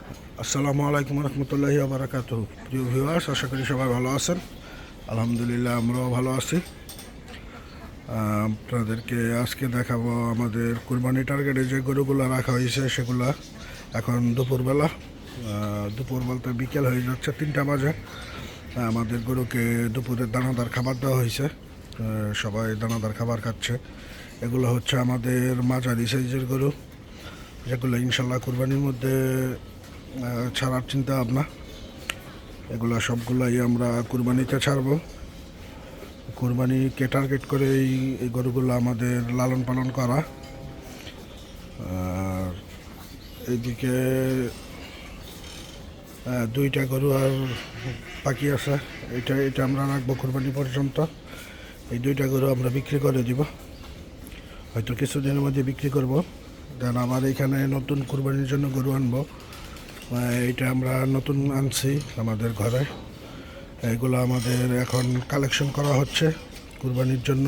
আসসালামু আলাইকুম রহমতুল্লাহি ওয়া বারাকাতুহু। প্রিয় ভিউয়ার্স, আশা করি সবাই ভালো আছেন। আলহামদুলিল্লাহ আমরাও ভালো আছি। আপনাদেরকে আজকে দেখাবো আমাদের কুরবানি টার্গেটে যে গরুগুলো রাখা হয়েছে সেগুলো এখন দুপুর বলতে বিকেল হয়ে যাচ্ছে, 3টা বাজে। আমাদের গরুকে দুপুরে দানাদার খাবার দেওয়া হয়েছে, সবাই দানাদার খাবার খাচ্ছে। এগুলো হচ্ছে আমাদের মাঝারি সাইজের গরু, যেগুলো ইনশাল্লাহ কুরবানির মধ্যে ছাড়ার চিন্তা ভাবনা। এগুলো সবগুলাই আমরা কুরবানিতে ছাড়বো। কুরবানিকে টার্গেট করে এই গরুগুলো আমাদের লালন পালন করা। আর এইদিকে 2টা গরু আর বাকি আছে, এটা আমরা রাখবো কুরবানি পর্যন্ত। এই 2টা গরু আমরা বিক্রি করে দিব, হয়তো কিছুদিনের মধ্যে বিক্রি করব। দেন আবার এখানে নতুন কুরবানির জন্য গরু আনবো। এটা আমরা নতুন আনছি আমাদের ঘরে। এগুলো আমাদের এখন কালেকশন করা হচ্ছে কুরবানির জন্য।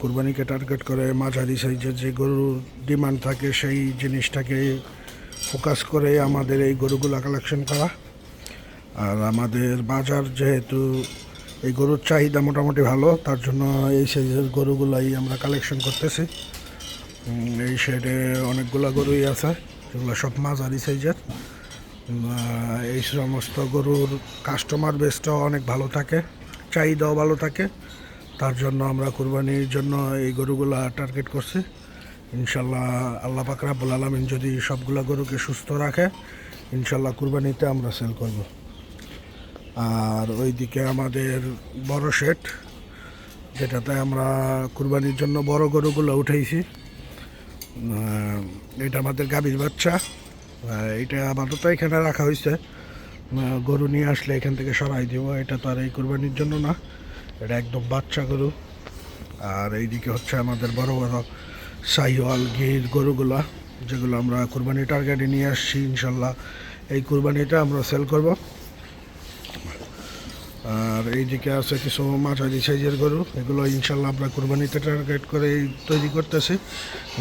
কুরবানিকে টার্গেট করে মাঝারি সাইজের যে গরুর ডিমান্ড থাকে সেই জিনিসটাকে ফোকাস করে আমাদের এই গরুগুলো কালেকশন করা। আর আমাদের বাজার যেহেতু এই গরুর চাহিদা মোটামুটি ভালো, তার জন্য এই সাইজের গরুগুলাই আমরা কালেকশন করতেছি। এই সাইডে অনেকগুলো গরুই আছে, এগুলো সব মাঝারি সাইজের। এই সমস্ত গরুর কাস্টমার বেসটাও অনেক ভালো থাকে, চাহিদাও ভালো থাকে। তার জন্য আমরা কুরবানির জন্য এই গরুগুলা টার্গেট করছি। ইনশাল্লাহ আল্লাহ পাক রব্বুল আলামিন যদি সবগুলা গরুকে সুস্থ রাখে, ইনশাল্লাহ কুরবানিতে আমরা সেল করব। আর ওইদিকে আমাদের বড় শেড, যেটাতে আমরা কুরবানির জন্য বড় গরুগুলো উঠাইছি, এটা আমাদের গাভীর বাচ্চা। এটা আপাতত এখানে রাখা হয়েছে, গরু নিয়ে আসলে এখান থেকে সরাই দেবো। এটা তো আর এই কুরবানির জন্য না, এটা একদম বাচ্চা গরু। আর এইদিকে হচ্ছে আমাদের বড় বড় শাহিওয়াল গির গরুগুলা, যেগুলো আমরা কুরবানি টার্গেটে নিয়ে আসছি। ইনশাল্লাহ এই কুরবানিটা আমরা সেল করব। আর এইদিকে আছে কিছু মাঝারি সাইজের গরু, এগুলো ইনশাল্লাহ আমরা কুরবানিতে টার্গেট করে তৈরি করতেছি,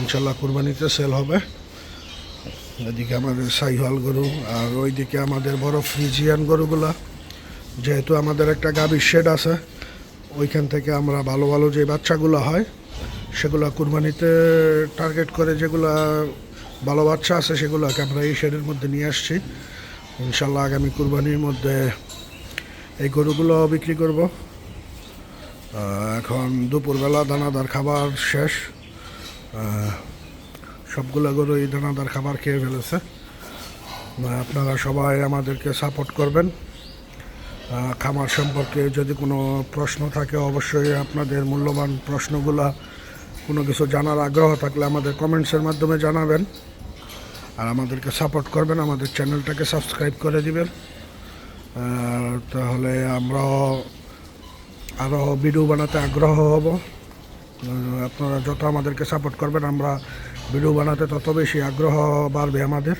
ইনশাল্লাহ কুরবানিতে সেল হবে। এদিকে আমাদের শাহিওয়াল গরু, আর ওইদিকে আমাদের বড় ফ্রিজিয়ান গরুগুলা। যেহেতু আমাদের একটা গাভীর শেড আছে, ওইখান থেকে আমরা ভালো ভালো যে বাচ্চাগুলো হয় সেগুলো কুরবানিতে টার্গেট করে, যেগুলো ভালো বাচ্চা আছে সেগুলোকে আমরা এই শেডের মধ্যে নিয়ে আসছি। ইনশাল্লাহ আগামী কুরবানির মধ্যে এই গরুগুলো বিক্রি করব। এখন দুপুরবেলা দানাদার খাবার শেষ, সবগুলো গরু এই দানাদার খাবার খেয়ে ফেলেছে। আপনারা সবাই আমাদেরকে সাপোর্ট করবেন। খামার সম্পর্কে যদি কোনো প্রশ্ন থাকে, অবশ্যই আপনাদের মূল্যবান প্রশ্নগুলা, কোনো কিছু জানার আগ্রহ থাকলে আমাদের কমেন্টসের মাধ্যমে জানাবেন। আর আমাদেরকে সাপোর্ট করবেন, আমাদের চ্যানেলটাকে সাবস্ক্রাইব করে দিবেন। তাহলে আমরাও আরও ভিডিও বানাতে আগ্রহ হব। আপনারা যত আমাদেরকে সাপোর্ট করবেন, আমরা ভিডিও বানাতে তত বেশি আগ্রহ বাড়বে আমাদের।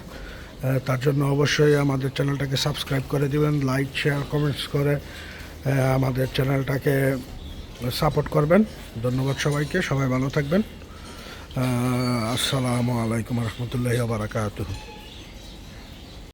তার জন্য অবশ্যই আমাদের চ্যানেলটাকে সাবস্ক্রাইব করে দিবেন, লাইক শেয়ার কমেন্টস করে আমাদের চ্যানেলটাকে সাপোর্ট করবেন। ধন্যবাদ সবাইকে, সবাই ভালো থাকবেন। আসসালামু আলাইকুম রহমতুল্লাহি ওয়া বারাকাতুহু।